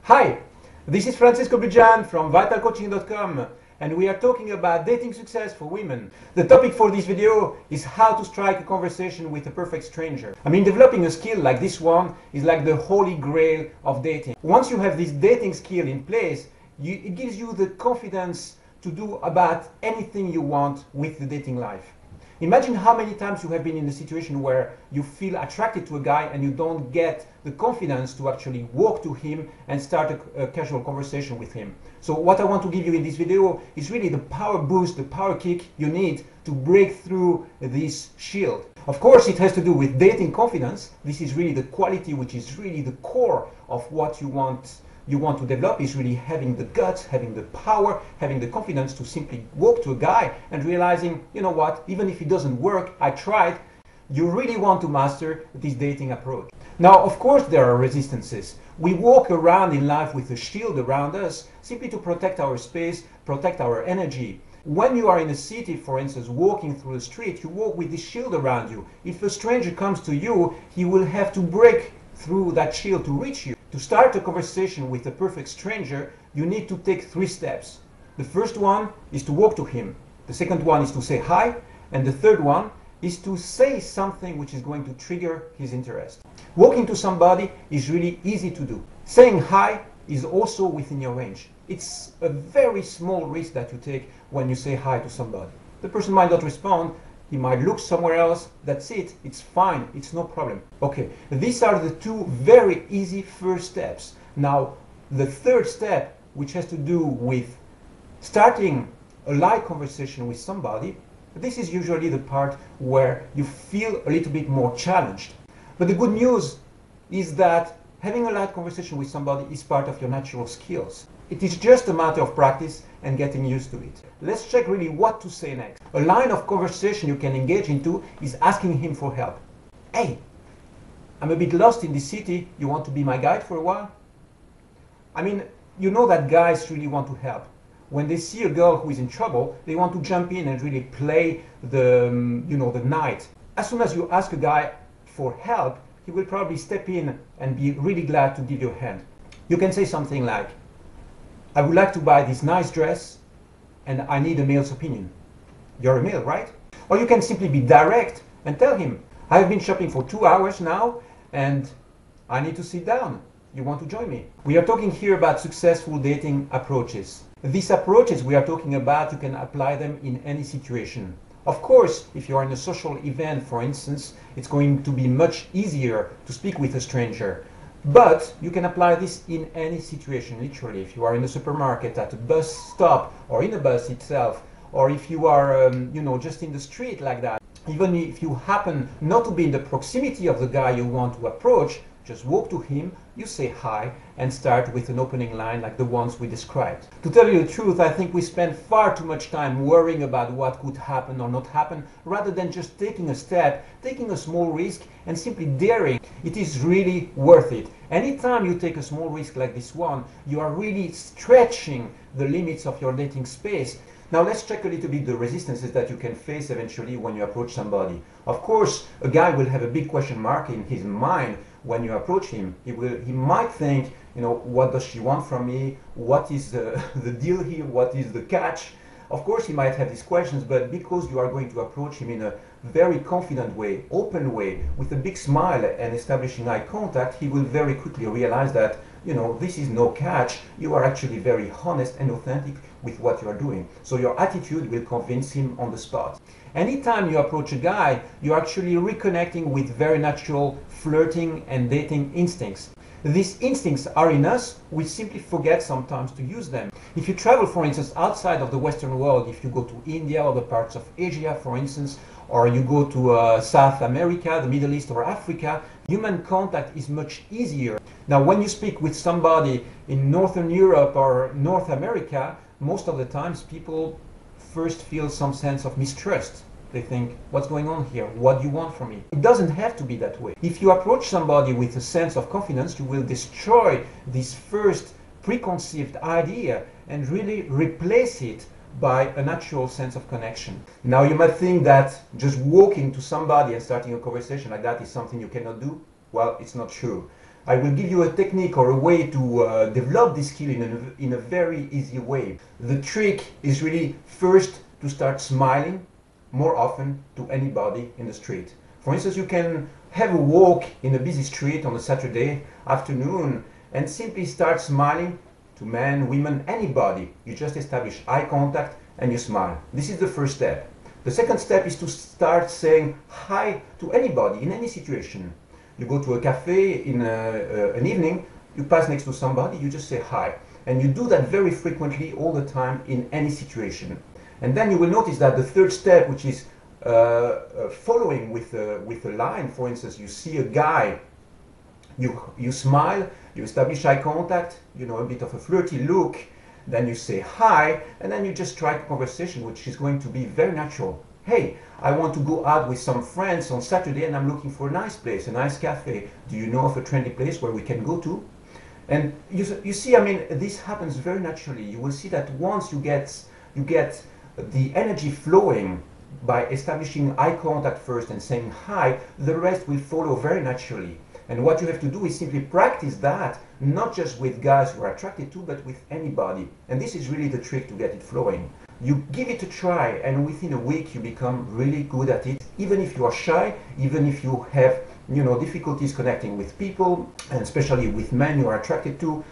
Hi, this is Francisco Bijan from vitalcoaching.com, and we are talking about dating success for women. The topic for this video is how to strike a conversation with a perfect stranger. Developing a skill like this one is like the holy grail of dating. Once you have this dating skill in place, it gives you the confidence to do about anything you want with the dating life. Imagine how many times you have been in a situation where you feel attracted to a guy and you don't get the confidence to actually walk to him and start a casual conversation with him. So what I want to give you in this video is really the power boost, the power kick you need to break through this shield. Of course, it has to do with dating confidence. This is really the quality which is really the core of what you want to develop, is really having the guts, having the power, having the confidence to simply walk to a guy and realizing, you know what, even if it doesn't work, I tried. You really want to master this dating approach. Now, of course, there are resistances. We walk around in life with a shield around us simply to protect our space, protect our energy. When you are in a city, for instance, walking through the street, you walk with this shield around you. If a stranger comes to you, he will have to break through that shield to reach you. To start a conversation with a perfect stranger, you need to take 3 steps. The first one is to walk to him. The second one is to say hi. And the third one is to say something which is going to trigger his interest. Walking to somebody is really easy to do. Saying hi is also within your range. It's a very small risk that you take when you say hi to somebody. The person might not respond. He might look somewhere else. That's it. It's fine. It's no problem. Okay, these are the 2 very easy first steps. Now, the third step, which has to do with starting a light conversation with somebody, this is usually the part where you feel a little bit more challenged. But the good news is that having a light conversation with somebody is part of your natural skills. It is just a matter of practice and getting used to it. Let's check really what to say next. A line of conversation you can engage into is asking him for help. Hey, I'm a bit lost in this city. You want to be my guide for a while? You know that guys really want to help. When they see a girl who is in trouble, they want to jump in and really play the knight. As soon as you ask a guy for help, he will probably step in and be really glad to give you a hand. You can say something like, I would like to buy this nice dress and I need a male's opinion. You're a male, right? Or you can simply be direct and tell him, I have been shopping for 2 hours now and I need to sit down. You want to join me? We are talking here about successful dating approaches. These approaches we are talking about, you can apply them in any situation. Of course, if you are in a social event, for instance, it's going to be much easier to speak with a stranger. But you can apply this in any situation, literally. If you are in a supermarket, at a bus stop, or in a bus itself, or if you are, just in the street like that. Even if you happen not to be in the proximity of the guy you want to approach, just walk to him, you say hi, and start with an opening line like the ones we described. To tell you the truth, I think we spend far too much time worrying about what could happen or not happen, rather than just taking a step, taking a small risk, and simply daring. It is really worth it. Anytime you take a small risk like this one, you are really stretching the limits of your dating space. Now let's check a little bit the resistances that you can face eventually when you approach somebody. Of course, a guy will have a big question mark in his mind when you approach him. He might think, what does she want from me? What is the deal here? What is the catch? Of course, he might have these questions, but because you are going to approach him in a very confident way, open way, with a big smile and establishing eye contact, he will very quickly realize that, this is no catch. You are actually very honest and authentic with what you are doing. So your attitude will convince him on the spot. Anytime you approach a guy, you're actually reconnecting with very natural flirting and dating instincts. These instincts are in us, we simply forget sometimes to use them. If you travel, for instance, outside of the Western world, if you go to India or the parts of Asia, for instance, or you go to South America, the Middle East or Africa, human contact is much easier. Now, when you speak with somebody in Northern Europe or North America, most of the times people first feel some sense of mistrust. They think, what's going on here? What do you want from me? It doesn't have to be that way. If you approach somebody with a sense of confidence, you will destroy this first preconceived idea and really replace it by a natural sense of connection. Now you might think that just walking to somebody and starting a conversation like that is something you cannot do. Well, it's not true. I will give you a technique or a way to develop this skill in a very easy way. The trick is really first to start smiling more often to anybody in the street. For instance, you can have a walk in a busy street on a Saturday afternoon and simply start smiling to men, women, anybody. You just establish eye contact and you smile. This is the first step. The second step is to start saying hi to anybody in any situation. You go to a cafe in an evening, you pass next to somebody, you just say hi. And you do that very frequently all the time in any situation. And then you will notice that the third step, which is following with a line, for instance, you see a guy, you smile, you establish eye contact, you know, a bit of a flirty look, then you say hi, and then you just strike a conversation, which is going to be very natural. Hey, I want to go out with some friends on Saturday and I'm looking for a nice place, a nice cafe. Do you know of a trendy place where we can go to? And you see, I mean, this happens very naturally. You will see that once you get the energy flowing by establishing eye contact first and saying hi, the rest will follow very naturally. And what you have to do is simply practice that, not just with guys you are attracted to, but with anybody. And this is really the trick to get it flowing. You give it a try, and within a week you become really good at it, even if you are shy, even if you have, you know, difficulties connecting with people, and especially with men you are attracted to.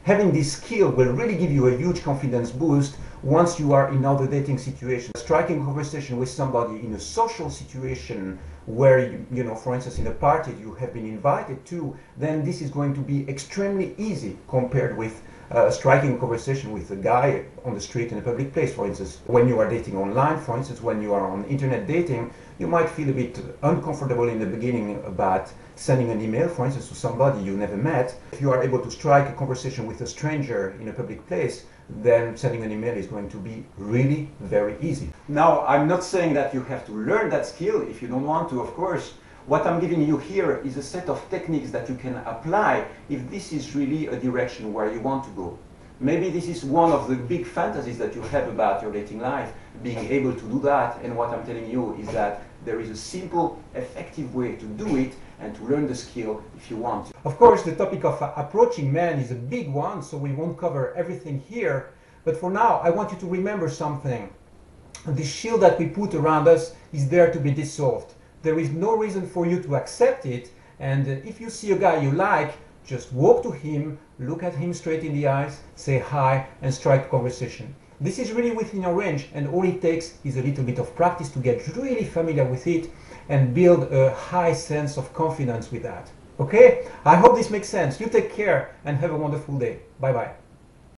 Having this skill will really give you a huge confidence boost once you are in other dating situations. Striking conversation with somebody in a social situation where, you know, for instance, in a party you have been invited to, then this is going to be extremely easy compared with striking a conversation with a guy on the street in a public place, for instance. When you are dating online, for instance, when you are on internet dating, you might feel a bit uncomfortable in the beginning about sending an email, for instance, to somebody you never met. If you are able to strike a conversation with a stranger in a public place, then sending an email is going to be really very easy. Now, I'm not saying that you have to learn that skill if you don't want to, of course. What I'm giving you here is a set of techniques that you can apply if this is really a direction where you want to go. Maybe this is one of the big fantasies that you have about your dating life, being able to do that, and what I'm telling you is that there is a simple, effective way to do it and to learn the skill if you want to. Of course, the topic of approaching men is a big one, so we won't cover everything here, but for now, I want you to remember something. The shield that we put around us is there to be dissolved. There is no reason for you to accept it, and if you see a guy you like, just walk to him, look at him straight in the eyes, say hi, and strike a conversation. This is really within your range, and all it takes is a little bit of practice to get really familiar with it and build a high sense of confidence with that. Okay? I hope this makes sense. You take care and have a wonderful day. Bye-bye.